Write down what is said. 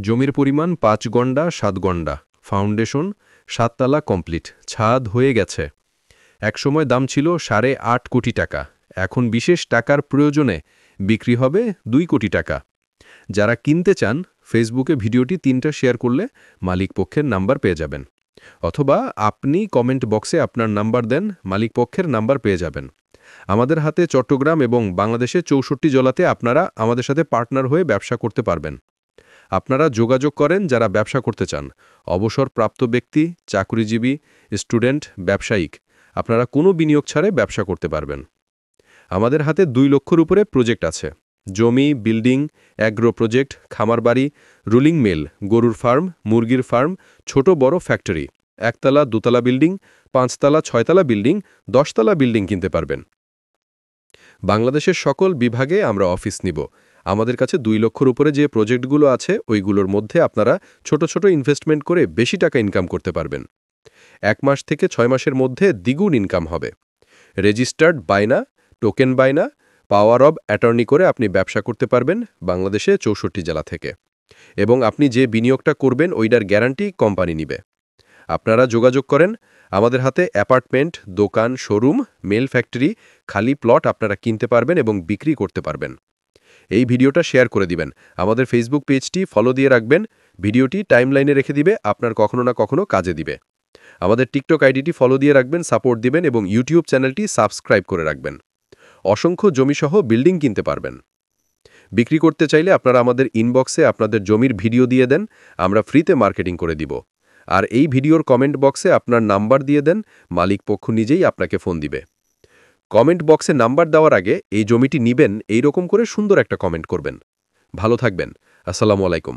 জমির পরিমাণ ৫ গন্ডা ৭ গন্ডা, ফাউন্ডেশন ৭ তালা কমপ্লিট, ছাদ হয়ে গেছে। একসময় দাম ছিল ৮.৫ কোটি টাকা, এখন বিশেষ টাকার প্রয়োজনে বিক্রি হবে ২ কোটি টাকা। যারা কিনতে চান ফেসবুকে ভিডিওটি ৩টা শেয়ার করলে মালিক পক্ষের নাম্বার পেয়ে যাবেন, অথবা আপনি কমেন্ট বক্সে আপনার নাম্বার দেন, মালিক পক্ষের নাম্বার পেয়ে যাবেন। আমাদের হাতে চট্টগ্রাম এবং বাংলাদেশে ৬৪ জেলাতে আপনারা আমাদের সাথে পার্টনার হয়ে ব্যবসা করতে পারবেন। আপনারা যোগাযোগ করেন যারা ব্যবসা করতে চান, অবসরপ্রাপ্ত ব্যক্তি, চাকরিজীবী, স্টুডেন্ট, ব্যবসায়িক, আপনারা কোনো বিনিয়োগ ছাড়াই ব্যবসা করতে পারবেন। আমাদের হাতে ২ লক্ষর উপরে প্রজেক্ট আছে। জমি, বিল্ডিং, অ্যাগ্রো প্রজেক্ট, খামার বাড়ি, রুলিং মিল, গরুর ফার্ম, মুরগির ফার্ম, ছোট বড় ফ্যাক্টরি, ১ তলা ২ তলা বিল্ডিং, ৫ তলা ৬ তলা বিল্ডিং, ১০ তলা বিল্ডিং কিনতে পারবেন। বাংলাদেশের সকল বিভাগে আমরা অফিস নিব। আমাদের কাছে ২ লক্ষর উপরে যে প্রজেক্টগুলো আছে ওইগুলোর মধ্যে আপনারা ছোট ছোট ইনভেস্টমেন্ট করে বেশি টাকা ইনকাম করতে পারবেন। ১ মাস থেকে ৬ মাসের মধ্যে দ্বিগুণ ইনকাম হবে। রেজিস্টার্ড বায়না, টোকেন বায়না, পাওয়ার অব অ্যাটর্নি করে আপনি ব্যবসা করতে পারবেন বাংলাদেশে ৬৪ জেলা থেকে, এবং আপনি যে বিনিয়োগটা করবেন ওইটার গ্যারান্টি কোম্পানি নিবে। আপনারা যোগাযোগ করেন। আমাদের হাতে অ্যাপার্টমেন্ট, দোকান, শোরুম, মেল ফ্যাক্টরি, খালি প্লট আপনারা কিনতে পারবেন এবং বিক্রি করতে পারবেন। এই ভিডিওটা শেয়ার করে দিবেন, আমাদের ফেসবুক পেজটি ফলো দিয়ে রাখবেন, ভিডিওটি টাইমলাইনে রেখে দিবে, আপনার কখনো না কখনো কাজে দিবে। আমাদের টিকটক আইডিটি ফলো দিয়ে রাখবেন, সাপোর্ট দিবেন এবং ইউটিউব চ্যানেলটি সাবস্ক্রাইব করে রাখবেন। অসংখ্য জমিসহ বিল্ডিং কিনতে পারবেন। বিক্রি করতে চাইলে আপনারা আমাদের ইনবক্সে আপনাদের জমির ভিডিও দিয়ে দেন, আমরা ফ্রিতে মার্কেটিং করে দিব। আর এই ভিডিওর কমেন্ট বক্সে আপনার নাম্বার দিয়ে দেন, মালিক পক্ষ নিজেই আপনাকে ফোন দিবে। কমেন্ট বক্সে নাম্বার দেওয়ার আগে এই জমিটি নিবেন এইরকম করে সুন্দর একটা কমেন্ট করবেন। ভালো থাকবেন। আসসালামু আলাইকুম।